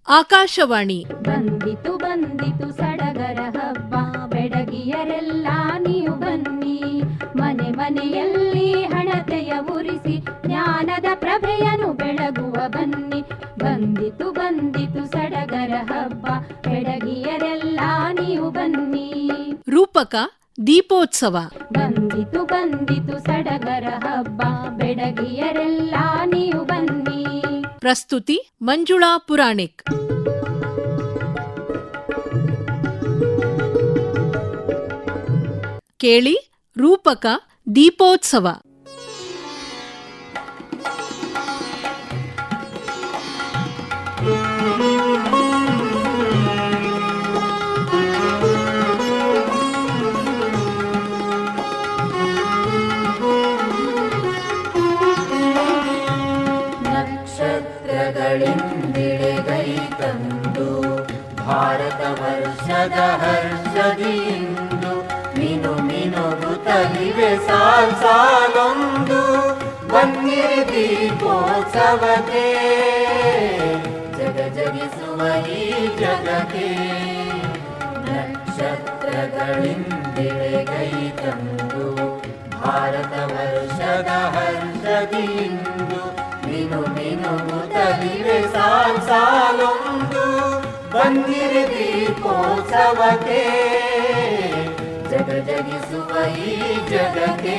ಆಕಾಶವಾಣಿ. ಬಂದಿತು ಬಂದಿತು ಸಡಗರ ಹಬ್ಬ, ಬೆಡಗಿಯರೆಲ್ಲ ನೀವು ಬನ್ನಿ, ಮನೆ ಮನೆಯಲ್ಲಿ ಹಣತೆಯ ಉರಿಸಿ ಜ್ಞಾನದ ಪ್ರಭೆಯನ್ನು ಬೆಳಗುವ ಬನ್ನಿ. ಬಂದಿತು ಬಂದಿತು ಸಡಗರ ಹಬ್ಬ, ಬೆಡಗಿಯರೆಲ್ಲ ನೀವು ಬನ್ನಿ. ರೂಪಕ ದೀಪೋತ್ಸವ. ಬಂದಿತು ಬಂದಿತು ಸಡಗರ ಹಬ್ಬ, ಬೆಡಗಿಯರೆಲ್ಲ ನೀವು ಬನ್ನಿ. ಪ್ರಸ್ತುತಿ ಮಂಜುಳಾ ಪುರಾಣಿಕ್. ಕೇಳಿ ರೂಪಕ ದೀಪೋತ್ಸವ. ನಕ್ಷತ್ರಗಳಿಂದಿಳೆಗೈ ತಂದು ಭಾರತ ವರ್ಷದ ಹರ್ಷದಿಂದು ಮಿನು ಮಿನುಗುತ್ತಲಿವೆ ಸಾಲ್ ಸಾಲೊಂದು. ಬನ್ನಿರಿ ದೀಪೋತ್ಸವಕ್ಕೆ, ಜಗ ಜಗಿಸುವ ಈ ಜಗಕ್ಕೆ. ನಕ್ಷತ್ರಗಳಿಂದಿಳೆಗೈ ತಂದು ಭಾರತ ವರ್ಷದ ಹರ್ಷದಿಂದು ಮಿನು ಮಿನುಗುತ್ತಲಿವೆ ಸಾಲ್ ಸಾಲೊಂದು. ಬನ್ನಿರಿ ದೀಪೋತ್ಸವಕ್ಕೆ, ಜಗ ಜಗಿಸುವ ಈ ಜಗಕ್ಕೆ.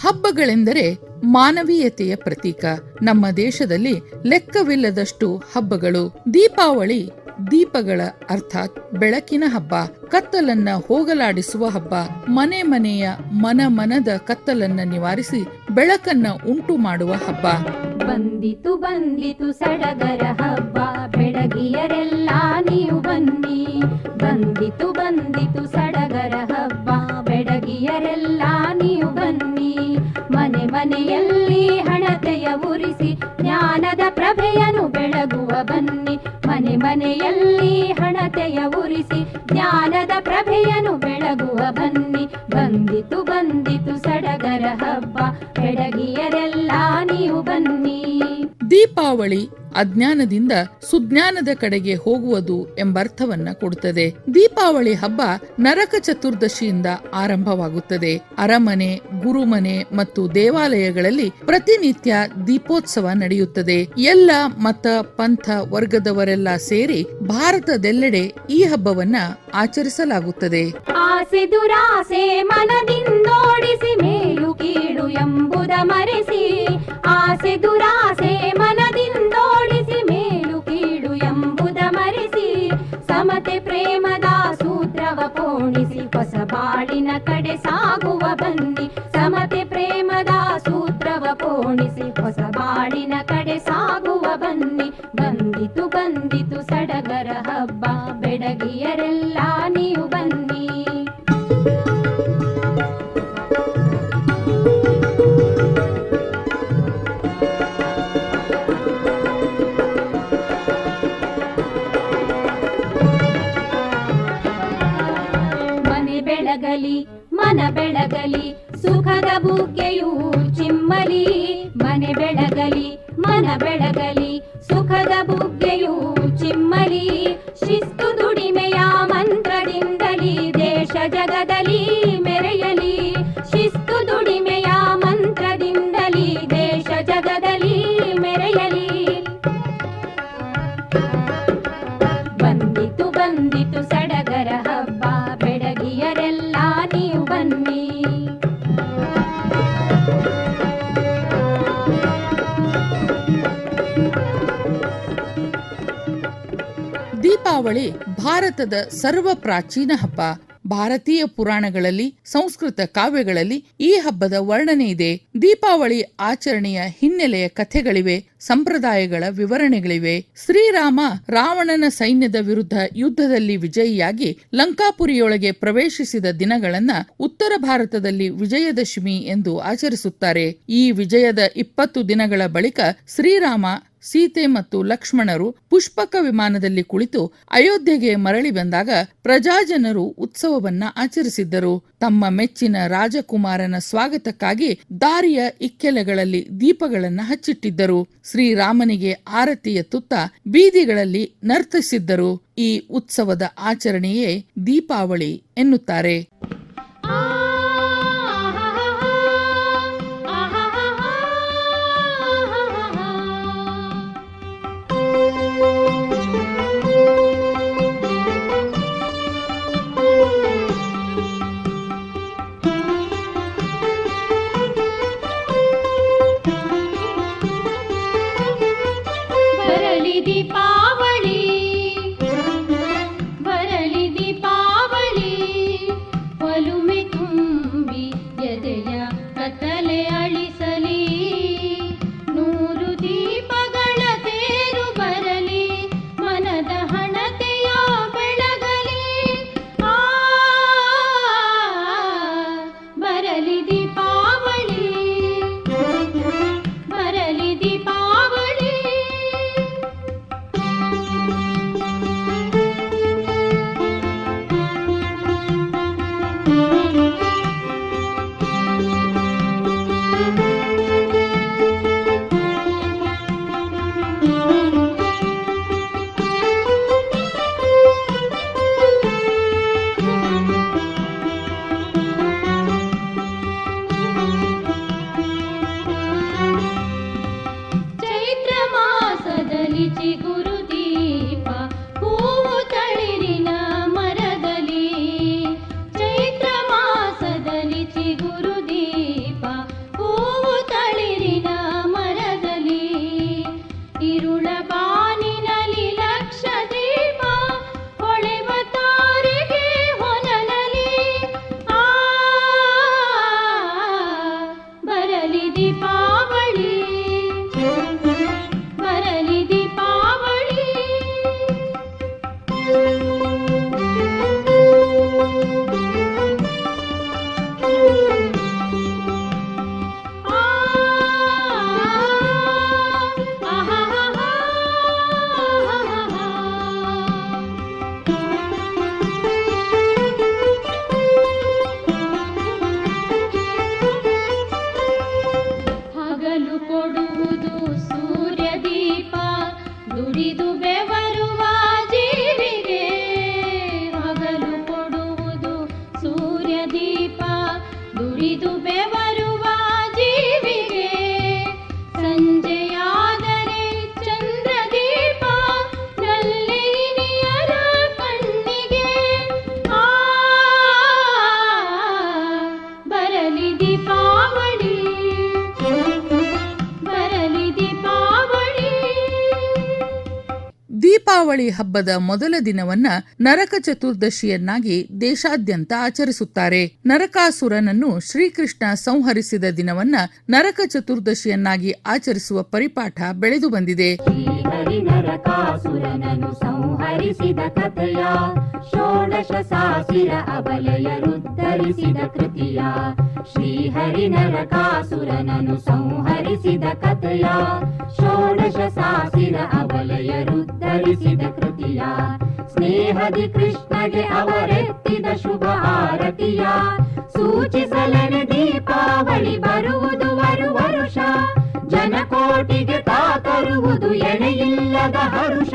ಹಬ್ಬಗಳೆಂದರೆ ಮಾನವೀಯತೆಯ ಪ್ರತೀಕ. ನಮ್ಮ ದೇಶದಲ್ಲಿ ಲೆಕ್ಕವಿಲ್ಲದಷ್ಟು ಹಬ್ಬಗಳು. ದೀಪಾವಳಿ ದೀಪಗಳ ಅರ್ಥಾತ್ ಬೆಳಕಿನ ಹಬ್ಬ, ಕತ್ತಲನ್ನ ಹೋಗಲಾಡಿಸುವ ಹಬ್ಬ. ಮನೆ ಮನೆಯ ಮನದ ಕತ್ತಲನ್ನ ನಿವಾರಿಸಿ ಬೆಳಕನ್ನ ಉಂಟು ಮಾಡುವ ಹಬ್ಬ. ಬಂದಿತು ಬಂದಿತು ಸಡಗರ ಹಬ್ಬ, ಬೆಡಗಿಯರೆಲ್ಲ ನೀವು ಬನ್ನಿ. ಬಂದಿತು ಬಂದಿತು ಸಡಗರ ಹಬ್ಬ, ಬೆಡಗಿಯರೆಲ್ಲ ನೀವು ಬನ್ನಿ. ಮನೆ ಮನೆಯಲ್ಲಿ ಹಣತೆಯ ಉರಿಸಿ ಜ್ಞಾನದ ಪ್ರಭೆಯನ್ನು ಬೆಳಗುವ ಬನ್ನಿ. ಮನೆ ಮನೆಯಲ್ಲಿ ಹಣತೆಯ ಉರಿಸಿ ಜ್ಞಾನದ ಪ್ರಭೆಯನ್ನು ಬೆಳಗುವ ಬನ್ನಿ. ಬಂದಿತು ಬಂದಿತು ಸಡಗರ ಹಬ್ಬ, ಬೆಡಗಿಯರೆಲ್ಲ ನೀವು ಬನ್ನಿ. ದೀಪಾವಳಿ ಅಜ್ಞಾನದಿಂದ ಸುಜ್ಞಾನದ ಕಡೆಗೆ ಹೋಗುವುದು ಎಂಬರ್ಥವನ್ನ ಕೊಡುತ್ತದೆ. ದೀಪಾವಳಿ ಹಬ್ಬ ನರಕ ಚತುರ್ದಶಿಯಿಂದ ಆರಂಭವಾಗುತ್ತದೆ. ಅರಮನೆ, ಗುರುಮನೆ ಮತ್ತು ದೇವಾಲಯಗಳಲ್ಲಿ ಪ್ರತಿನಿತ್ಯ ದೀಪೋತ್ಸವ ನಡೆಯುತ್ತದೆ. ಎಲ್ಲ ಮತ ಪಂಥ ವರ್ಗದವರೆಲ್ಲ ಸೇರಿ ಭಾರತದೆಲ್ಲೆಡೆ ಈ ಹಬ್ಬವನ್ನ ಆಚರಿಸಲಾಗುತ್ತದೆ. ಆಸೆ ದುರಾಸೆ ಮನದಿಂದೋಡಿಸಿ ಮೇಲು ಕೀಳು ಎಂಬುದ ಮರೆಸಿ, ಆಸೆ ದುರಾಸೆ ಮನದಿಂದೋಡಿಸಿ ಮೇಲು ಕೀಳು ಎಂಬುದ ಮರೆಸಿ, ಸಮತೆ ಪ್ರೇಮದ ಸೂತ್ರವ ಪೋಣಿಸಿ ಹೊಸ ಬಾಳಿನ ಕಡೆ ಸಾಗುವ ಬನ್ನಿ. ಸಮತೆ ಪ್ರೇಮದ ಸೂತ್ರವ ಪೋಣಿಸಿ ಹೊಸ ಬಾಳಿನ ಕಡೆ ಸಾಗುವ ಬನ್ನಿ. ಬಂದಿತು ಬಂದಿತು ಸಡಗರ ಹಬ್ಬ, ಬೆಡಗಿಯರೆಲ್ಲ ನೀವು ಬನ್ನಿ. ಮನೆ ಬೆಳಗಲಿ ಮನ ಬೆಳಗಲಿ ಸುಖದ ಬುಗ್ಗೆಯೂ ಚಿಮ್ಮಲಿ. ಮನೆ ಬೆಳಗಲಿ ಮನ ಬೆಳಗಲಿ ಸುಖದ ಬುಗ್ಗೆಯೂ ಚಿಮ್ಮಲಿ. ಶಿಸ್ತು ದುಡಿಮೆಯ ಮಂತ್ರದಿಂದಲೇ ದೇಶ ಜಗದಲ್ಲಿ ಮೆರೆಯಲಿ. ಶಿಸ್ತು ದುಡಿಮೆಯ ಮಂತ್ರದಿಂದಲೇ ದೇಶ ಜಗದಲ್ಲಿ ಮೆರೆಯಲಿ. ಬಂದಿತು ಬಂದಿತು ಸಡಗರ ಹಬ್ಬ, ಬೆಡಗಿಯರೆಲ್ಲ ನೀವು ಬನ್ನಿ. ದೀಪಾವಳಿ ಭಾರತದ ಸರ್ವ ಪ್ರಾಚೀನ ಹಬ್ಬ. ಭಾರತೀಯ ಪುರಾಣಗಳಲ್ಲಿ, ಸಂಸ್ಕೃತ ಕಾವ್ಯಗಳಲ್ಲಿ ಈ ಹಬ್ಬದ ವರ್ಣನೆ ಇದೆ. ದೀಪಾವಳಿ ಆಚರಣೆಯ ಹಿನ್ನೆಲೆಯ ಕಥೆಗಳಿವೆ, ಸಂಪ್ರದಾಯಗಳ ವಿವರಣೆಗಳಿವೆ. ಶ್ರೀರಾಮ ರಾವಣನ ಸೈನ್ಯದ ವಿರುದ್ಧ ಯುದ್ಧದಲ್ಲಿ ವಿಜಯಿಯಾಗಿ ಲಂಕಾಪುರಿಯೊಳಗೆ ಪ್ರವೇಶಿಸಿದ ದಿನಗಳನ್ನ ಉತ್ತರ ಭಾರತದಲ್ಲಿ ವಿಜಯದಶಮಿ ಎಂದು ಆಚರಿಸುತ್ತಾರೆ. ಈ ವಿಜಯದ 20 ದಿನಗಳ ಬಳಿಕ ಶ್ರೀರಾಮ ಸೀತೆ ಮತ್ತು ಲಕ್ಷ್ಮಣರು ಪುಷ್ಪಕ ವಿಮಾನದಲ್ಲಿ ಕುಳಿತು ಅಯೋಧ್ಯೆಗೆ ಮರಳಿ ಬಂದಾಗ ಪ್ರಜಾಜನರು ಉತ್ಸವವನ್ನ ಆಚರಿಸಿದ್ದರು. ತಮ್ಮ ಮೆಚ್ಚಿನ ರಾಜಕುಮಾರನ ಸ್ವಾಗತಕ್ಕಾಗಿ ದಾರಿಯ ಇಕ್ಕೆಲೆಗಳಲ್ಲಿ ದೀಪಗಳನ್ನ ಹಚ್ಚಿಟ್ಟಿದ್ದರು. ಶ್ರೀರಾಮನಿಗೆ ಆರತಿ ಎತ್ತುತ್ತಾ ಬೀದಿಗಳಲ್ಲಿ ನರ್ತಿಸಿದ್ದರು. ಈ ಉತ್ಸವದ ಆಚರಣೆಯೇ ದೀಪಾವಳಿ ಎನ್ನುತ್ತಾರೆ. ದೀಪಾವಳಿ ಹಬ್ಬದ ಮೊದಲ ದಿನವನ್ನ ನರಕ ಚತುರ್ದಶಿಯನ್ನಾಗಿ ದೇಶಾದ್ಯಂತ ಆಚರಿಸುತ್ತಾರೆ. ನರಕಾಸುರನನ್ನು ಶ್ರೀಕೃಷ್ಣ ಸಂಹರಿಸಿದ ದಿನವನ್ನ ನರಕ ಚತುರ್ದಶಿಯನ್ನಾಗಿ ಆಚರಿಸುವ ಪರಿಪಾಠ ಬೆಳೆದು ಬಂದಿದೆ. ಶ್ರೀಹರಿ ನರಕಾಸುರನನ್ನು ಸಂಹರಿಸಿದ ಕಥೆಯ, ಷೋಡಶ ಸಾಸಿರ ಅಬಲೆಯರುದ್ಧರಿಸಿದ ಕೃತಿಯ. ಶ್ರೀಹರಿ ನರಕಾಸುರನನ್ನು ಸಂಹರಿಸಿದ ಕಥೆಯ, ಷೋಡಶ ಸಾಸಿರ ಅಬಲೆಯರುದ್ಧರಿಸಿದ ಕೃತಿಯ. ಸ್ನೇಹದಿ ಕೃಷ್ಣಗೆ ಅವರೆತ್ತಿದ ಶುಭ ಆರತಿಯ, ಸೂಚಿಸಲನೆ ದೀಪಾವಳಿ ಬರುವುದು ವರುಷ. ಜನಕೋಟಿಗೆ ತಾತರುವುದು ಎಣೆಯಿಲ್ಲದ ಹರುಷ.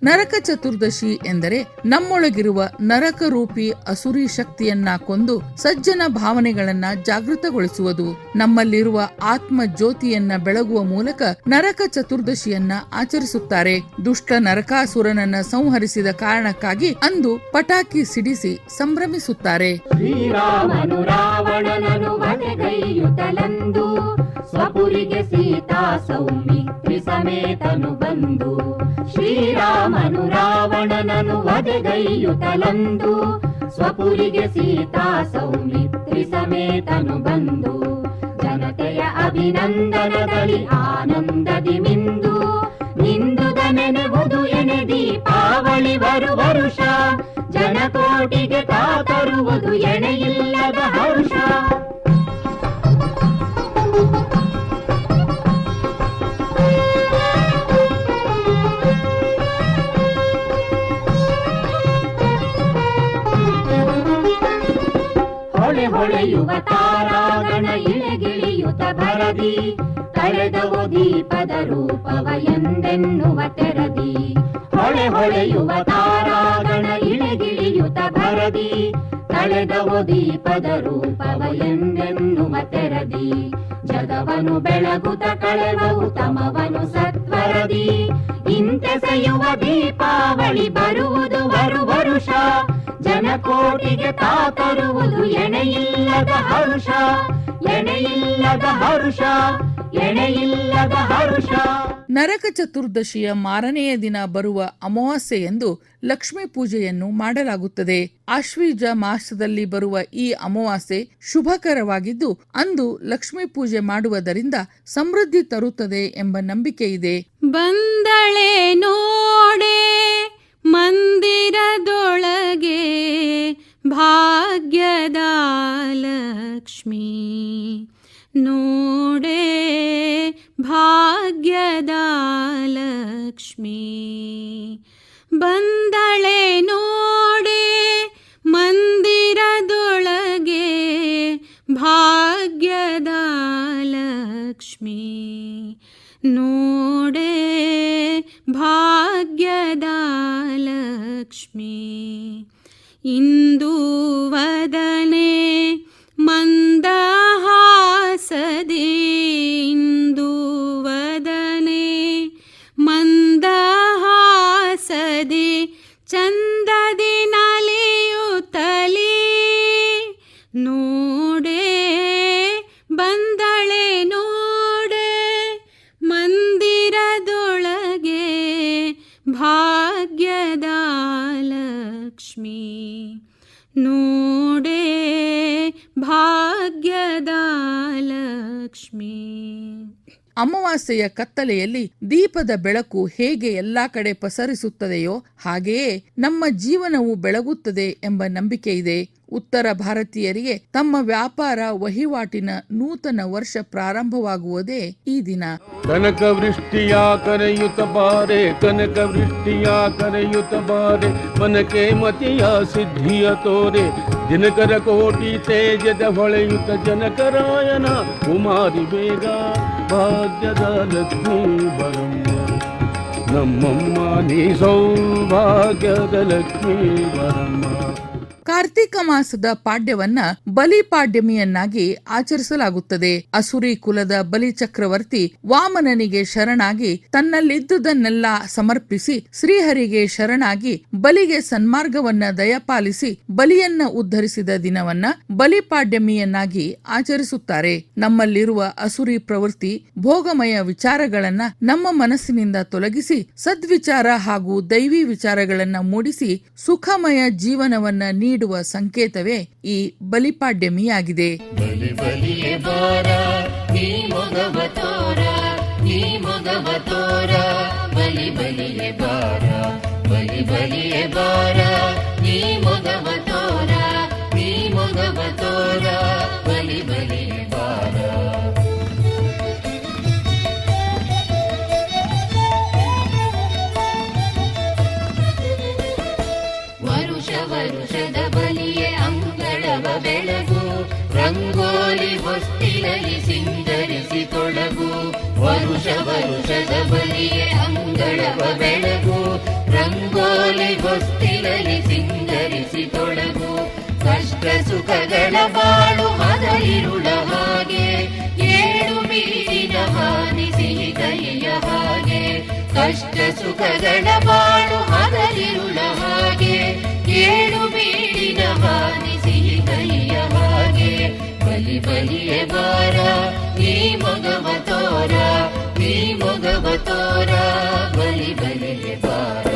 ನರಕ ಚತುರ್ದಶಿ ಎಂದರೆ ನಮ್ಮೊಳಗಿರುವ ನರಕರೂಪಿ ಅಸುರಿ ಶಕ್ತಿಯನ್ನ ಕೊಂದು ಸಜ್ಜನ ಭಾವನೆಗಳನ್ನ ಜಾಗೃತಗೊಳಿಸುವುದು. ನಮ್ಮಲ್ಲಿರುವ ಆತ್ಮ ಜ್ಯೋತಿಯನ್ನ ಬೆಳಗುವ ಮೂಲಕ ನರಕ ಚತುರ್ದಶಿಯನ್ನ ಆಚರಿಸುತ್ತಾರೆ. ದುಷ್ಟ ನರಕಾಸುರನನ್ನ ಸಂಹರಿಸಿದ ಕಾರಣಕ್ಕಾಗಿ ಅಂದು ಪಟಾಕಿ ಸಿಡಿಸಿ ಸಂಭ್ರಮಿಸುತ್ತಾರೆ. ಶ್ರೀರಾಮನು ರಾವಣನನು ವಧೆಗೈಯುತ್ತಲಂದು, ಸ್ವಪುರಿಗೆ ಸೀತಾ ಸೌಮಿತ್ರಿ ಸಮೇತನು ಬಂದು. ಶ್ರೀರಾಮನು ರಾವಣನನು ವಧೆಗೈಯುತ್ತಲಂದು, ಸ್ವಪುರಿಗೆ ಸೀತಾ ಸೌಮಿತ್ರಿ ಸಮೇತನು ಬಂದು. ಜನತೆಯ ಅಭಿನಂದನದಲ್ಲಿ ಆನಂದದಿ ಮಿಂದು, ನಿಂದುದ ನೆನೆವುದು ಎನೆ ದೀಪಾವಳಿ ವರುಷ. ಜನಕೋಟಿಗೆ ತಾತರುವುದು ಎಣೆಯಿಲ್ಲದ ಹರುಷ. ಹೊಳೆಯುವ ತಾರಾಗಣ ಇಳೆಗಿಳಿಯುತ ಭರದಿ ತಳೆದವು ದೀಪದ ರೂಪವ ಎಂದೆನ್ನುವ ತೆರದಿ. ಹೊಳೆಯುವ ತಾರಾಗಣ ಇಳೆಗಿಳಿಯುತ ಭರದಿ ತಳೆದವು ದೀಪದ ರೂಪವ ಎಂದೆನ್ನುವ ತೆರದಿ. ಜಗವನು ಬೆಳಗುತ ಕಳೆವವು ತಮವನು ಸತ್ವರದಿ. ಇಂತೆಸೆಯುವ ದೀಪಾವಳಿ ಬರುವುದು ವರುಷ. ಜನಕೋಟಿಗೆ ತರುವುದು ಎಣೆಯಿಲ್ಲದ ಹರುಷ, ಎಣೆಯಿಲ್ಲದ ಹರುಷ, ಎಣೆಯಿಲ್ಲದ ಹರುಷ. ನರಕ ಚತುರ್ದಶಿಯ ಮಾರನೆಯ ದಿನ ಬರುವ ಅಮಾವಾಸ್ಯೆಯಂದು ಲಕ್ಷ್ಮೀ ಪೂಜೆಯನ್ನು ಮಾಡಲಾಗುತ್ತದೆ. ಆಶ್ವೀಜ ಮಾಸದಲ್ಲಿ ಬರುವ ಈ ಅಮಾವಾಸ್ಯೆ ಶುಭಕರವಾಗಿದ್ದು ಅಂದು ಲಕ್ಷ್ಮೀ ಪೂಜೆ ಮಾಡುವುದರಿಂದ ಸಮೃದ್ಧಿ ತರುತ್ತದೆ ಎಂಬ ನಂಬಿಕೆ ಇದೆ. ಬಂದಳೆ ನೋಡೆ ಮಂದಿರದೊಳಗೆ ಭಾಗ್ಯದ ಲಕ್ಷ್ಮೀ, ನೋಡೆ ಭಾಗ್ಯದ ಲಕ್ಷ್ಮೀ. ಬಂದಳೆ ನೋಡೆ ಮಂದಿರದೊಳಗೆ ಭಾಗ್ಯದ ಲಕ್ಷ್ಮೀ, ನೋಡೆ ಭಾಗ್ಯದ ಲಕ್ಷ್ಮೀ. ಇಂದು ವದನೆ ಮಂದಹಾಸದಿ, ಇಂದು ವದನೆ ಮಂದಹಾಸದಿ ಚಂದದಿ ನಲಿಯುತ್ತಲೀ, ನೋಡೆ ಬಂದಳೆ ನೋಡೆ ಮಂದಿರದೊಳಗೆ ಭಾಗ್ಯದ ಲಕ್ಷ್ಮೀ, ನೋಡೆ ಭಾಗ್ಯದ ಲಕ್ಷ್ಮೀ. ಅಮಾವಾಸ್ಯೆಯ ಕತ್ತಲೆಯಲ್ಲಿ ದೀಪದ ಬೆಳಕು ಹೇಗೆ ಎಲ್ಲಾ ಕಡೆ ಪಸರಿಸುತ್ತದೆಯೋ ಹಾಗೆಯೇ ನಮ್ಮ ಜೀವನವು ಬೆಳಗುತ್ತದೆ ಎಂಬ ನಂಬಿಕೆ ಇದೆ. ಉತ್ತರ ಭಾರತೀಯರಿಗೆ ತಮ್ಮ ವ್ಯಾಪಾರ ವಹಿವಾಟಿನ ನೂತನ ವರ್ಷ ಪ್ರಾರಂಭವಾಗುವುದೇ ಈ ದಿನ. ಕನಕ ವೃಷ್ಟಿಯ ಕರೆಯುತ್ತ ಬಾರೆ, ಕನಕ ವೃಷ್ಟಿಯ ಕರೆಯುತ್ತ ಬಾರೆ, ಮನಕೆ ಮತಿಯ ಸಿದ್ಧಿಯ ತೋರೆ, ದಿನಕರ ಕೋಟಿ ತೇಜದ ಹೊಳೆಯುತ್ತ ಜನಕರಾಯನ ಕುಮಾರಿ ಬೇಗ, ಭಾಗ್ಯದ ಲಕ್ಷ್ಮೀ ಬರಮ್ಮ, ನಮ್ಮಮ್ಮ ನೀ ಸೌಭಾಗ್ಯದ ಲಕ್ಷ್ಮೀ ಬರಮ್ಮ. ಕಾರ್ತಿಕ ಮಾಸದ ಪಾಡ್ಯವನ್ನ ಬಲಿಪಾಡ್ಯಮಿಯನ್ನಾಗಿ ಆಚರಿಸಲಾಗುತ್ತದೆ. ಅಸುರಿ ಕುಲದ ಬಲಿ ಚಕ್ರವರ್ತಿ ವಾಮನನಿಗೆ ಶರಣಾಗಿ ತನ್ನಲ್ಲಿದ್ದುದನ್ನೆಲ್ಲ ಸಮರ್ಪಿಸಿ ಶ್ರೀಹರಿಗೆ ಶರಣಾಗಿ ಬಲಿಗೆ ಸನ್ಮಾರ್ಗವನ್ನ ದಯಪಾಲಿಸಿ ಬಲಿಯನ್ನ ಉದ್ಧರಿಸಿದ ದಿನವನ್ನ ಬಲಿಪಾಡ್ಯಮಿಯನ್ನಾಗಿ ಆಚರಿಸುತ್ತಾರೆ. ನಮ್ಮಲ್ಲಿರುವ ಅಸುರಿ ಪ್ರವೃತ್ತಿ ಭೋಗಮಯ ವಿಚಾರಗಳನ್ನ ನಮ್ಮ ಮನಸ್ಸಿನಿಂದ ತೊಲಗಿಸಿ ಸದ್ವಿಚಾರ ಹಾಗೂ ದೈವಿ ವಿಚಾರಗಳನ್ನ ಮೂಡಿಸಿ ಸುಖಮಯ ಜೀವನವನ್ನ ನೀಡುವ ಸಂಕೇತವೇ ಈ ಬಲಿಪಾಡ್ಯಮಿಯಾಗಿದೆ. ಬಲಿ ಬಲಿಯೇ ಬಾರ ನೀ ಮೊಗವ ತೋರ, ನೀ ಮೊಗವ ತೋರ, ಬಲಿ ಬಲಿಯೇ ಬಾರ, ಬಲಿ ಬಲಿಯೇ ಬಾರ ನೀ ಮೊಗವ ತೋರ, ನೀ ಮೊಗವ ತೋರ, ಬಲಿ ಬಲಿಯೇ ಬಾರ. ವರುಷ ವರುಷದ ಬಲಿಯೇ ಅಂಗಳವ ಬೆಳಗು, ರಂಗೋಲಿ ಹೊಸ್ತಿಲಲ್ಲಿ ಸಿಂಗರಿಸಿ ತೊಡಗು. ವರುಷ ವರುಷದ ಬಲಿಯೇ ಅಂಗಳವ ಬೆಳಗು, ರಂಗೋಲಿ ಹೊಸ್ತಿಲಲ್ಲಿ ಸಿಂಗರಿಸಿ ತೊಡಗು. ಕಷ್ಟ ಸುಖಗಳ ಬಾಳು ಹಗಲಿರುಳ ಹಾಗೆ, ಏಳು ಬೀರಿನ ಹಾನಿ ಸಿಹಿ ಕೈಯ ಹಾಗೆ. ಕಷ್ಟ ಸುಖಗಳ ಬಾಳು ಹಗಲಿರುಳ ಹಾಗೆ, ಏಳು ಬೀರಿನ ಹಾನಿ ಸಿಹಿ ಕೈಯ ಹಾಗೆ. ಬಲಿ ಬಲಿಯೇ ಬಾರ ನೀ ಮೊಗವ ತೋರ, ನೀ ಮೊಗವ ತೋರ, ಬಲಿ ಬಲಿಯೇ ಬಾರ.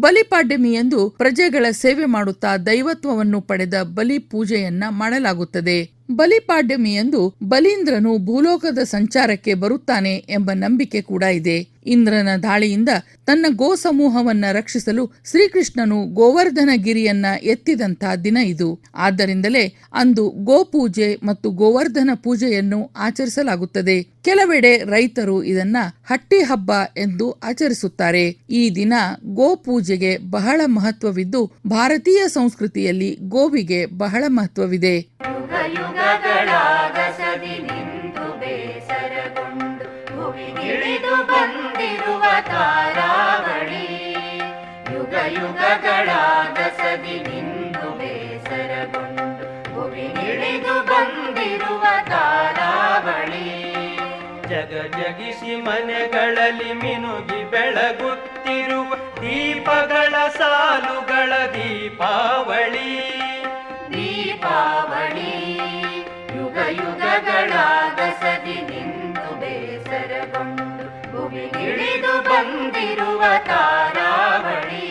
ಬಲಿಪಾಡ್ಯಮಿಯಂದು ಪ್ರಜೆಗಳ ಸೇವೆ ಮಾಡುತ್ತಾ ದೈವತ್ವವನ್ನು ಪಡೆದ ಬಲಿ ಪೂಜೆಯನ್ನ ಮಾಡಲಾಗುತ್ತದೆ. ಬಲಿಪಾಡ್ಯಮಿಯಂದು ಬಲೀಂದ್ರನು ಭೂಲೋಕದ ಸಂಚಾರಕ್ಕೆ ಬರುತ್ತಾನೆ ಎಂಬ ನಂಬಿಕೆ ಕೂಡ ಇದೆ. ಇಂದ್ರನ ದಾಳಿಯಿಂದ ತನ್ನ ಗೋ ಸಮೂಹವನ್ನ ರಕ್ಷಿಸಲು ಶ್ರೀಕೃಷ್ಣನು ಗೋವರ್ಧನಗಿರಿಯನ್ನ ಎತ್ತಿದಂತ ದಿನ ಇದು. ಆದ್ದರಿಂದಲೇ ಅಂದು ಗೋಪೂಜೆ ಮತ್ತು ಗೋವರ್ಧನ ಪೂಜೆಯನ್ನು ಆಚರಿಸಲಾಗುತ್ತದೆ. ಕೆಲವೆಡೆ ರೈತರು ಇದನ್ನ ಹಟ್ಟಿ ಹಬ್ಬ ಎಂದು ಆಚರಿಸುತ್ತಾರೆ. ಈ ದಿನ ಗೋಪೂಜೆಗೆ ಬಹಳ ಮಹತ್ವವಿದ್ದು ಭಾರತೀಯ ಸಂಸ್ಕೃತಿಯಲ್ಲಿ ಗೋವಿಗೆ ಬಹಳ ಮಹತ್ವವಿದೆ. ಅಗಸದಿ ನಿಂತು ಬೇಸರಗೊಂಡು ಭುವಿಗಿಳಿದು ಬಂದಿರುವ ತಾರಾವಳಿ. ಯುಗ ಯುಗಗಳಾಗಸದಿ ನಿಂತು ಬೇಸರಗೊಂಡು ಭುವಿಗಿಳಿದು ಬಂದಿರುವ ತಾರಾವಳಿ. ಜಗ ಜಗಿಸಿ ಮನೆಗಳಲ್ಲಿ ಮಿನುಗಿ ಬೆಳಗುತ್ತಿರುವ ದೀಪಗಳ ಸಾಲುಗಳ ದೀಪಾವಳಿ. ದೀಪಾವಳಿ ಯುಗ ಯುಗಗಳಾಗಸದಿ ನಿಂತು ಬೇಸರಗೊಂಡು ಭುವಿಗಿಳಿದು ಬಂದಿರುವ ತಾರಾವಳಿ.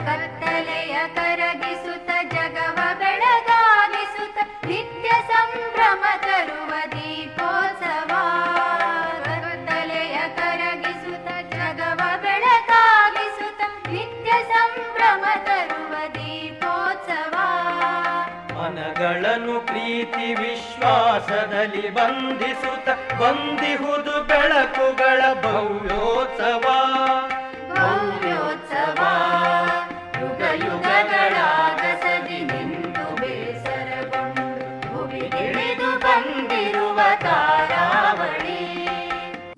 ಕತ್ತಲೆಯ ಕರಗಿಸುತ್ತ ಜಗವ ಬೆಳಗಾಗಿಸುತ್ತ ನಿತ್ಯ ಸಂಭ್ರಮ ತರುವ ದೀಪೋತ್ಸವ. ಕತ್ತಲೆಯ ಕರಗಿಸುತ್ತ ಜಗವ ಬೆಳಗಾಗಿಸುತ್ತ ನಿತ್ಯ ಸಂಭ್ರಮ ತರುವ ದೀಪೋತ್ಸವ. ಮನಗಳನ್ನು ಪ್ರೀತಿ ವಿಶ್ವಾಸದಲ್ಲಿ ಬಂಧಿಸುತ್ತ ಬಂದಿಹುದು ಬೆಳಕುಗಳ ಭವ್ಯೋತ್ಸವ. ಭವ್ಯೋತ್ಸವ ಯುಗ ಯುಗಗಳಾಗಸದಿ ನಿಂತು ಬೇಸರಗೊಂಡು ಭುವಿಗಿಳಿದು ಬಂದಿರುವ ತಾರಾವಳಿ.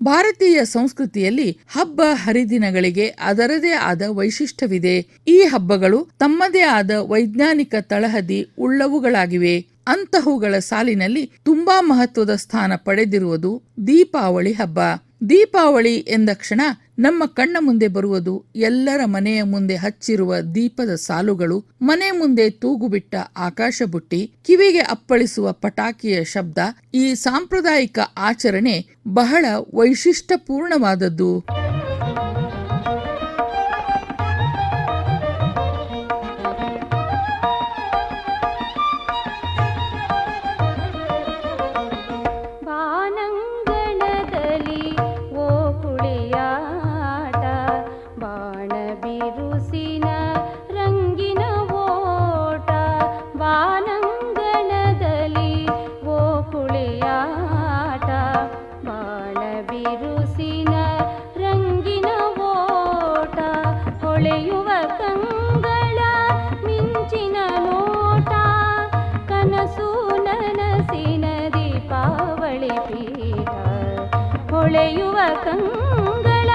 ಭಾರತೀಯ ಸಂಸ್ಕೃತಿಯಲ್ಲಿ ಹಬ್ಬ ಹರಿದಿನಗಳಿಗೆ ಅದರದೇ ಆದ ವೈಶಿಷ್ಟ್ಯವಿದೆ. ಈ ಹಬ್ಬಗಳು ತಮ್ಮದೇ ಆದ ವೈಜ್ಞಾನಿಕ ತಳಹದಿ ಉಳ್ಳವುಗಳಾಗಿವೆ. ಅಂತಹವುಗಳ ಸಾಲಿನಲ್ಲಿ ತುಂಬಾ ಮಹತ್ವದ ಸ್ಥಾನ ಪಡೆದಿರುವುದು ದೀಪಾವಳಿ ಹಬ್ಬ. ದೀಪಾವಳಿ ಎಂದಕ್ಷಣ ನಮ್ಮ ಕಣ್ಣ ಮುಂದೆ ಬರುವುದು ಎಲ್ಲರ ಮನೆಯ ಮುಂದೆ ಹಚ್ಚಿರುವ ದೀಪದ ಸಾಲುಗಳು, ಮನೆ ಮುಂದೆ ತೂಗುಬಿಟ್ಟ ಆಕಾಶ ಬುಟ್ಟಿ, ಕಿವಿಗೆ ಅಪ್ಪಳಿಸುವ ಪಟಾಕಿಯ ಶಬ್ದ. ಈ ಸಾಂಪ್ರದಾಯಿಕ ಆಚರಣೆ ಬಹಳ ವೈಶಿಷ್ಟ್ಯಪೂರ್ಣವಾದದ್ದು. ಹೊಳೆಯುವ ಕಂಗಳ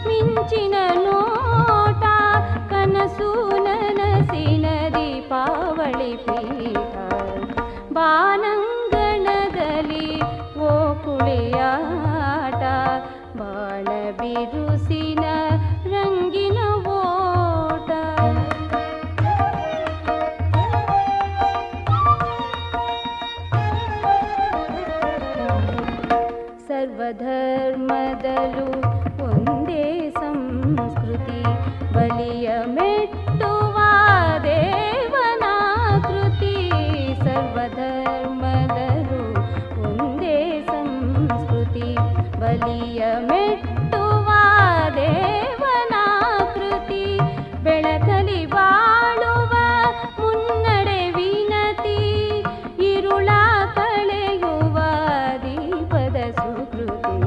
ಮಿಂಚಿನ ನೋಟ ಕನಸು ನನಸಿನ ದೀಪಾವಳಿ ಪೀಠ. ಬಾನಂಗಣದಲ್ಲಿ ಓ ಕುಳಿಯಾಟ ಬಾಣ ಬಿರುಸಿನ ರಂಗಿನ ಓಟ. ಸರ್ವಧರ್ಮದಲ್ಲೂ ಒಂದೇ ಸಂಸ್ಕೃತಿ, ಬಲಿಯ ಮೆಟ್ಟುವ ದೇವನಾಕೃತಿ. ಸರ್ವಧರ್ಮದಲ್ಲೂ ಒಂದೇ ಸಂಸ್ಕೃತಿ, ಬಲಿಯ ಮೆಟ್ಟುವ ದೇವನಾಕೃತಿ. ಬೆಳಕಲಿ ಬಾಳುವ ಮುನ್ನಡೆ ವಿನತಿ, ಇರುಳ ಕಳೆಯುವ ದೀಪದ ಸುಕೃತಿ.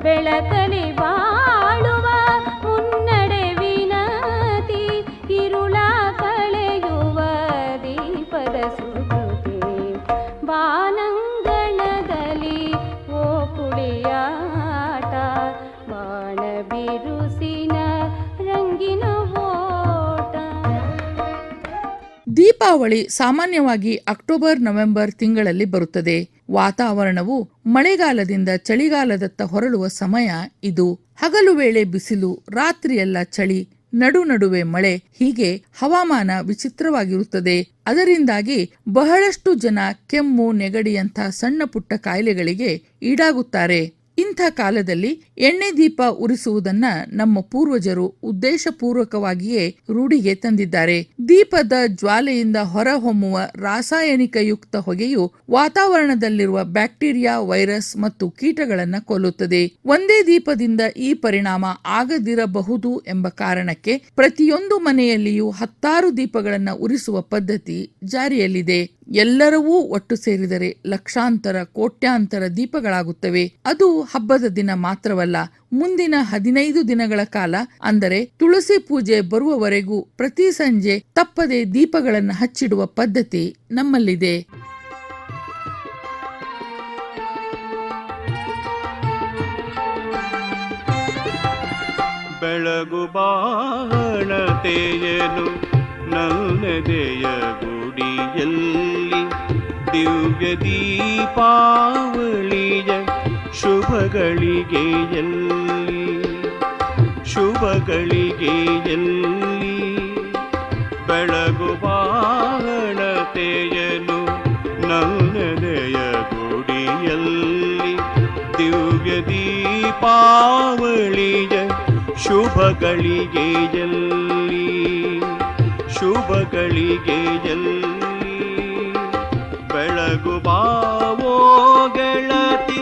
ಬೆಳಕಲಿ ಬಾಳುವ ಮುನ್ನಡೆ ವಿನತಿ, ಇರುಳ ಕಳೆಯುವ ದೀಪದ ಸುಕೃತಿ. ಬಾನಂಗಣದಲ್ಲಿ ಓ ಕುಳಿಯಾಟ ಬಾಣ ಬಿರುಸಿನ ರಂಗಿನ ಓಟ. ದೀಪಾವಳಿ ಸಾಮಾನ್ಯವಾಗಿ ಅಕ್ಟೋಬರ್ ನವೆಂಬರ್ ತಿಂಗಳಲ್ಲಿ ಬರುತ್ತದೆ. ವಾತಾವರಣವು ಮಳೆಗಾಲದಿಂದ ಚಳಿಗಾಲದತ್ತ ಹೊರಳುವ ಸಮಯ ಇದು. ಹಗಲು ವೇಳೆ ಬಿಸಿಲು, ರಾತ್ರಿಯೆಲ್ಲ ಚಳಿ, ನಡುವೆ ಮಳೆ, ಹೀಗೆ ಹವಾಮಾನ ವಿಚಿತ್ರವಾಗಿರುತ್ತದೆ. ಅದರಿಂದಾಗಿ ಬಹಳಷ್ಟು ಜನ ಕೆಮ್ಮು, ನೆಗಡಿಯಂಥ ಸಣ್ಣ ಪುಟ್ಟ ಕಾಯಿಲೆಗಳಿಗೆ ಈಡಾಗುತ್ತಾರೆ. ಇಂಥ ಕಾಲದಲ್ಲಿ ಎಣ್ಣೆ ದೀಪ ಉರಿಸುವುದನ್ನ ನಮ್ಮ ಪೂರ್ವಜರು ಉದ್ದೇಶಪೂರ್ವಕವಾಗಿಯೇ ರೂಢಿಗೆ ತಂದಿದ್ದಾರೆ. ದೀಪದ ಜ್ವಾಲೆಯಿಂದ ಹೊರಹೊಮ್ಮುವ ರಾಸಾಯನಿಕಯುಕ್ತ ಹೊಗೆಯು ವಾತಾವರಣದಲ್ಲಿರುವ ಬ್ಯಾಕ್ಟೀರಿಯಾ, ವೈರಸ್ ಮತ್ತು ಕೀಟಗಳನ್ನು ಕೊಲ್ಲುತ್ತದೆ. ಒಂದೇ ದೀಪದಿಂದ ಈ ಪರಿಣಾಮ ಆಗದಿರಬಹುದು ಎಂಬ ಕಾರಣಕ್ಕೆ ಪ್ರತಿಯೊಂದು ಮನೆಯಲ್ಲಿಯೂ 10 ದೀಪಗಳನ್ನು ಉರಿಸುವ ಪದ್ಧತಿ ಜಾರಿಯಲ್ಲಿದೆ. ಎಲ್ಲರವೂ ಒಟ್ಟು ಸೇರಿದರೆ ಲಕ್ಷಾಂತರ ಕೋಟ್ಯಾಂತರ ದೀಪಗಳಾಗುತ್ತವೆ. ಅದು ಹಬ್ಬದ ದಿನ ಮಾತ್ರವಲ್ಲ, ಮುಂದಿನ 15 ದಿನಗಳ ಕಾಲ, ಅಂದರೆ ತುಳಸಿ ಪೂಜೆ ಬರುವವರೆಗೂ ಪ್ರತಿ ಸಂಜೆ ತಪ್ಪದೆ ದೀಪಗಳನ್ನು ಹಚ್ಚಿಡುವ ಪದ್ಧತಿ ನಮ್ಮಲ್ಲಿದೆ. ಬೆಳಗು ಬಾಣತೆಯನು ನನ್ನದೆಯ ಗುಡಿಯಲ್ಲಿ ದಿವ್ಯ ದೀಪಾವಳಿಯ ಶುಭಗಳಿಗೆಯಲ್ಲಿ ಬೆಳಗು ಬಾಣತೆಯನು ನನ್ನದೆಯ ಗುಡಿಯಲ್ಲಿ ದಿವ್ಯ ದೀಪಾವಳಿಯ ಶುಭಗಳಿಗೆಯಲ್ಲಿ ಬೆಳಗು ಬಾವೋ ಗೆಳತಿ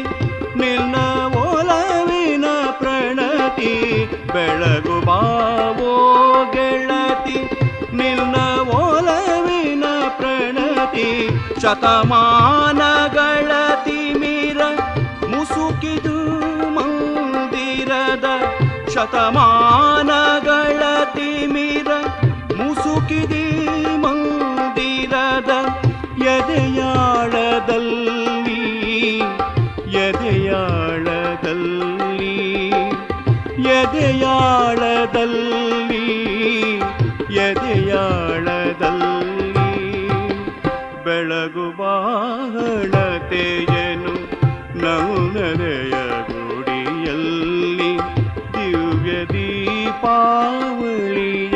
ನಿನ್ನ ಒಲವಿನ ಪ್ರಣತಿ, ಬೆಳಗು ಬಾವೋ ಗೆಳತಿ ನಿನ್ನ ಒಲವಿನ ಪ್ರಣತಿ, ಶತಮಾನಗಳ ತಿಮಿರ ಮುಸುಕಿದು ಮಂದಿರದ, ಶತಮಾನಗಳ ತಿಮಿರ ಮುಸುಕಿದಿ ಮಂದಿರದ ಎದೆಯಾಳದಲ್ಲಿ ಬೆಳಗು ಬಾಣತೆಯನು ನನ್ನದೆಯ ಗುಡಿಯಲ್ಲಿ ದಿವ್ಯ ದೀಪಾವಳಿಯ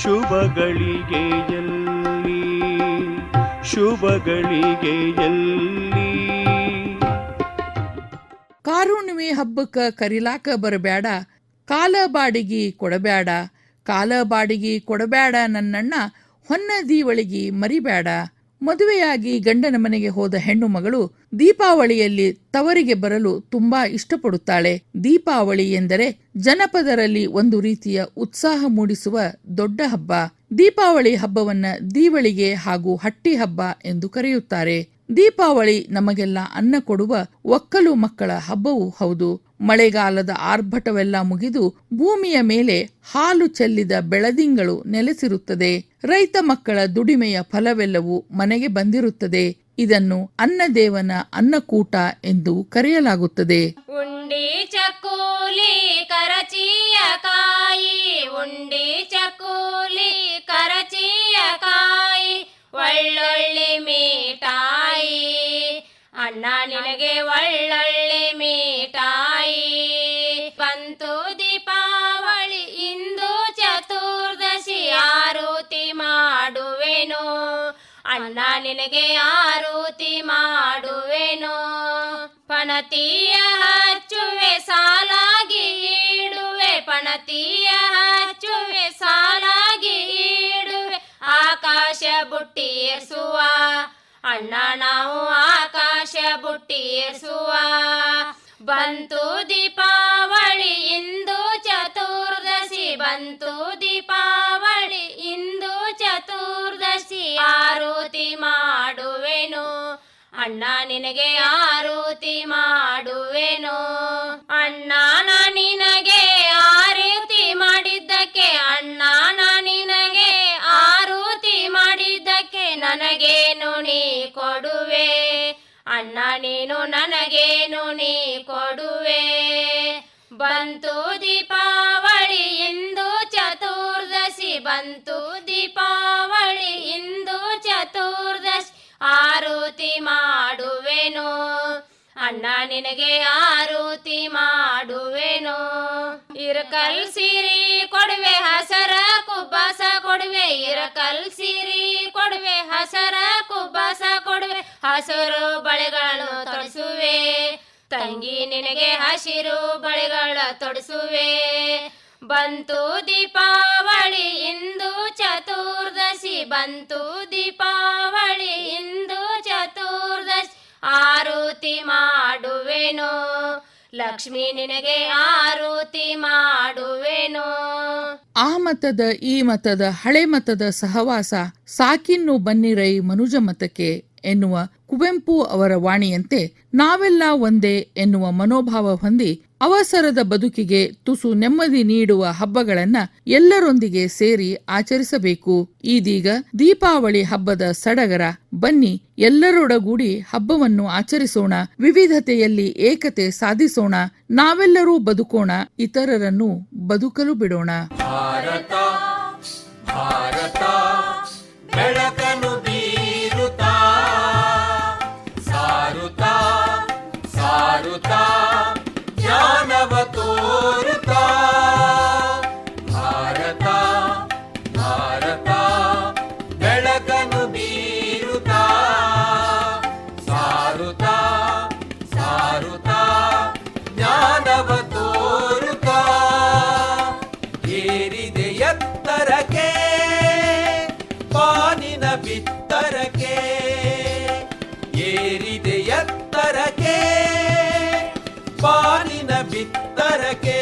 ಶುಭಗಳಿಗೆಯಲ್ಲಿ ಕಾರುಣ್ಣಿಮೆ ಹಬ್ಬಕ್ಕ ಕರಿಲಾಕ ಬರಬ್ಯಾಡ, ಕಾಲ ಬಾಡಿಗಿ ಕೊಡಬ್ಯಾಡ, ಕಾಲ ಬಾಡಿಗಿ ಕೊಡಬ್ಯಾಡ ನನ್ನಣ್ಣ, ಹೊನ್ನ ದೀವಳಿಗಿ ಮರಿಬ್ಯಾಡ. ಮದುವೆಯಾಗಿ ಗಂಡನ ಮನೆಗೆ ಹೋದ ಹೆಣ್ಣು ಮಗಳು ದೀಪಾವಳಿಯಲ್ಲಿ ತವರಿಗೆ ಬರಲು ತುಂಬಾ ಇಷ್ಟಪಡುತ್ತಾಳೆ. ದೀಪಾವಳಿ ಎಂದರೆ ಜನಪದರಲ್ಲಿ ಒಂದು ರೀತಿಯ ಉತ್ಸಾಹ ಮೂಡಿಸುವ ದೊಡ್ಡ ಹಬ್ಬ. ದೀಪಾವಳಿ ಹಬ್ಬವನ್ನ ದೀವಳಿಗೆ ಹಾಗೂ ಹಟ್ಟಿ ಹಬ್ಬ ಎಂದು ಕರೆಯುತ್ತಾರೆ. ದೀಪಾವಳಿ ನಮಗೆಲ್ಲ ಅನ್ನ ಕೊಡುವ ಒಕ್ಕಲು ಮಕ್ಕಳ ಹಬ್ಬವೂ ಹೌದು. ಮಳೆಗಾಲದ ಆರ್ಭಟವೆಲ್ಲ ಮುಗಿದು ಭೂಮಿಯ ಮೇಲೆ ಹಾಲು ಚೆಲ್ಲಿದ ಬೆಳದಿಂಗಳು ನೆಲೆಸಿರುತ್ತದೆ. ರೈತ ಮಕ್ಕಳ ದುಡಿಮೆಯ ಫಲವೆಲ್ಲವೂ ಮನೆಗೆ ಬಂದಿರುತ್ತದೆ. ಇದನ್ನು ಅನ್ನದೇವನ ಅನ್ನಕೂಟ ಎಂದು ಕರೆಯಲಾಗುತ್ತದೆ. ಉಂಡಿ ಚಕ್ಕೂಲಿ ಕರಚಿಯ ಕಾಯಿ, ಉಂಡಿ ಚಕ್ಕೂಲಿ ಕರಚಿಯ ಕಾಯಿ, ಒಳ್ಳೊಳ್ಳೆ ಮೀಠಾಯಿ, ಅಣ್ಣ ನಿನಗೆ ಒಳ್ಳೊಳ್ಳೆ ಮೀಠಾಯಿ. ಬಂತು ದೀಪಾವಳಿ ಇಂದು ಚತುರ್ದಶಿ, ಆರತಿ ಮಾಡುವೆನು ಅಣ್ಣ ನಿನಗೆ ಆರತಿ ಮಾಡುವೆನು. ಪಣತಿಯ ಹಚ್ಚುವೆ ಸಾಲಾಗಿ ಇಡುವೆ, ಪಣತಿಯ ಹಚ್ಚುವೆ ಸಾಲಾಗಿ ಇಡುವೆ, ಆಕಾಶ ಬುಟ್ಟಿ ಏರ್ಸುವ ಅಣ್ಣ ನಾವು ಆಕಾಶ ಬುಟ್ಟಿ ಏರ್ಸುವ. ಬಂತು ದೀಪಾವಳಿ ಇಂದು ಚತುರ್ದಶಿ, ಬಂತು ದೀಪಾವಳಿ ಇಂದು ಚತುರ್ದಶಿ, ಆರತಿ ಮಾಡುವೆನು ಅಣ್ಣ ನಿನಗೆ ಆರತಿ ಮಾಡುವೆನು. ಅಣ್ಣ ನಾ ನಿನಗೆ ಆರತಿ ಮಾಡಿದ್ದಕ್ಕೆ, ಅಣ್ಣ ನಾ ನಿನಗೆ ಆರತಿ ಮಾಡಿದ್ದಕ್ಕೆ ನನಗೇನು ನೀ ಕೊಡುವೆ ಅಣ್ಣ, ನೀನು ನನಗೇನು ನೀ ಕೊಡುವೆ. ಬಂತು ದೀಪಾವಳಿ ಇಂದು ಚತುರ್ದಶಿ, ಬಂತು ದೀಪಾವಳಿ ಇಂದು ಚತುರ್ದಶಿ, ಆರತಿ ಮಾಡುವೆನು ಅಣ್ಣ ನಿನಗೆ ಆರತಿ ಮಾಡುವೆನು. ಇರಕಲ್ ಸಿರಿ ಕೊಡುವೆ ಹಸರ ಕುಬ್ಬಾಸ ಕೊಡುವೆ, ಇರಕಲ್ ಸಿರಿ ಕೊಡುವೆ ಹಸರ ಕುಬ್ಬಾಸ ಕೊಡುವೆ, ಹಸಿರು ಬಳೆಗಳನ್ನು ತೊಡಿಸುವೆ ತಂಗಿ ನಿನಗೆ ಹಸಿರು ಬಳೆಗಳ ತೊಡಿಸುವೆ. ಬಂತು ದೀಪಾವಳಿ ಇಂದು ಚತುರ್ದಶಿ, ಬಂತು ದೀಪಾವಳಿ ಇಂದು ಚತುರ್ದಶಿ, ಆರತಿ ಮಾಡುವೆನು ಲಕ್ಷ್ಮೀ ನಿನಗೆ ಆರತಿ ಮಾಡುವೆನು. ಆ ಮತದ ಈ ಮತದ ಹಳೆ ಮತದ ಸಹವಾಸ ಸಾಕಿನ್ನು ಬನ್ನಿರೈ ಮನುಜ ಮತಕ್ಕೆ ಎನ್ನುವ ಕುವೆಂಪು ಅವರ ವಾಣಿಯಂತೆ ನಾವೆಲ್ಲ ಒಂದೇ ಎನ್ನುವ ಮನೋಭಾವ ಹೊಂದಿ ಅವಸರದ ಬದುಕಿಗೆ ತುಸು ನೆಮ್ಮದಿ ನೀಡುವ ಹಬ್ಬಗಳನ್ನ ಎಲ್ಲರೊಂದಿಗೆ ಸೇರಿ ಆಚರಿಸಬೇಕು. ಇದೀಗ ದೀಪಾವಳಿ ಹಬ್ಬದ ಸಡಗರ. ಬನ್ನಿ ಎಲ್ಲರೊಡಗೂಡಿ ಹಬ್ಬವನ್ನು ಆಚರಿಸೋಣ, ವಿವಿಧತೆಯಲ್ಲಿ ಏಕತೆ ಸಾಧಿಸೋಣ, ನಾವೆಲ್ಲರೂ ಬದುಕೋಣ, ಇತರರನ್ನು ಬದುಕಲು ಬಿಡೋಣ. ಭಾರತ ಭಾರತ ಬೆಳಕನ್ನು ಬೀರುತ್ತಾ ಸಾರುತ್ತಾ ಸಾರುತ್ತಾ ಜ್ಞಾನವ ತೋರುತ್ತಾ. ಭಾರತ ಭಾರತ ಬೆಳಕನ್ನು ಬೀರುತ್ತಾ ಸಾರುತ್ತಾ ಸಾರುತ್ತಾ ಜ್ಞಾನವ ತೋರುತ್ತಾ. ಏರಿದೆ ಎತ್ತರಕ್ಕೆ ಪಾನಿನ ಬಿತ್ತರಕ್ಕೆ, ಏರಿದೆ ಎತ್ತರಕ್ಕೆ ಪಾನಿನ ಬಿತ್ತರಕ್ಕೆ.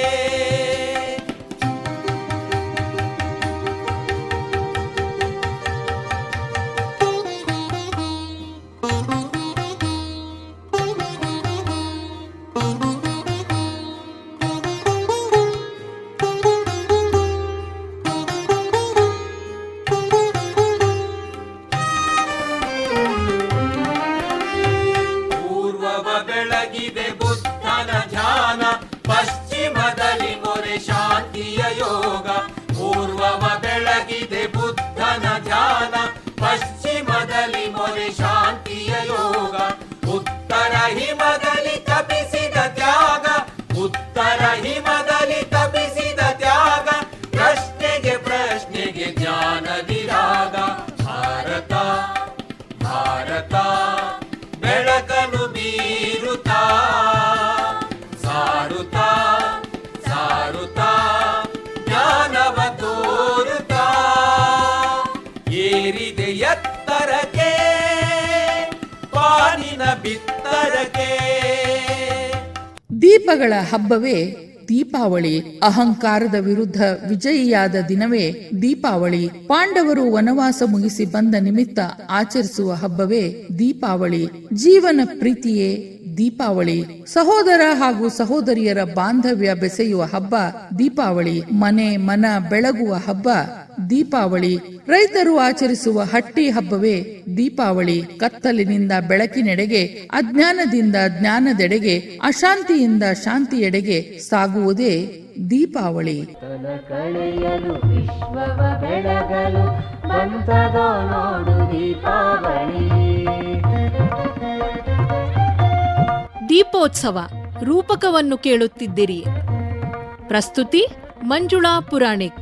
ಪೂರ್ವವ ಬೆಳಗಿದೆ ಬುದ್ಧನ ಧ್ಯಾನ, ಪಶ್ಚಿಮದಲ್ಲಿ ಮೊರೆ ಶಾಂತಿಯ ಯೋಗ. ಪೂರ್ವವ ಬೆಳಗಿದೆ ಬುದ್ಧನ ಧ್ಯಾನ, ಪಶ್ಚಿಮದಲ್ಲಿ ಮೊರೆ ಶಾಂತಿಯ ಯೋಗ. ಉತ್ತರ ಹಿಮದಲ್ಲಿ ತಪಿಸಿದ ತ್ಯಾಗ, ಉತ್ತರ ಹಿಮದಲ್ಲಿ ತಪಿಸಿದ ತ್ಯಾಗ. ಪ್ರಶ್ನೆಗೆ ಪ್ರಶ್ನೆಗೆ ಜ್ಞಾನದಿ ರಾಗ. ಭಾರತ ಭಾರತ ಬೆಳಕನ್ನು ಬೀರುತ್ತಾ ಸಾರುತ್ತಾ ಸಾರುತ್ತಾ ಜ್ಞಾನವ ತೋರುತ್ತಾ. ಏರಿದೆ ಎತ್ತರಕ್ಕೆ ಪಾನಿನ ಬಿತ್ತರಕ್ಕೆ. ದೀಪಗಳ ಹಬ್ಬವೇ ದೀಪಾವಳಿ. ಅಹಂಕಾರದ ವಿರುದ್ಧ ವಿಜಯಿಯಾದ ದಿನವೇ ದೀಪಾವಳಿ. ಪಾಂಡವರು ವನವಾಸ ಮುಗಿಸಿ ಬಂದ ನಿಮಿತ್ತ ಆಚರಿಸುವ ಹಬ್ಬವೇ ದೀಪಾವಳಿ. ಜೀವನ ಪ್ರೀತಿಯೇ ದೀಪಾವಳಿ. ಸಹೋದರ ಹಾಗೂ ಸಹೋದರಿಯರ ಬಾಂಧವ್ಯ ಬೆಸೆಯುವ ಹಬ್ಬ ದೀಪಾವಳಿ. ಮನೆ ಮನ ಬೆಳಗುವ ಹಬ್ಬ ದೀಪಾವಳಿ. ರೈತರು ಆಚರಿಸುವ ಹಟ್ಟಿ ಹಬ್ಬವೇ ದೀಪಾವಳಿ. ಕತ್ತಲಿನಿಂದ ಬೆಳಕಿನೆಡೆಗೆ, ಅಜ್ಞಾನದಿಂದ ಜ್ಞಾನದೆಡೆಗೆ, ಅಶಾಂತಿಯಿಂದ ಶಾಂತಿಯೆಡೆಗೆ ಸಾಗುವುದೇ ದೀಪಾವಳಿ. ಕಳೆಯಲು ವಿಶ್ವವ ಬೆಳಗಲು ಬಂತದೋ ನೋಡು ದೀಪಾವಳಿ. ದೀಪೋತ್ಸವ ರೂಪಕವನ್ನು ಕೇಳುತ್ತಿದ್ದಿರಿ. ಪ್ರಸ್ತುತಿ ಮಂಜುಳಾ ಪುರಾಣಿಕ್.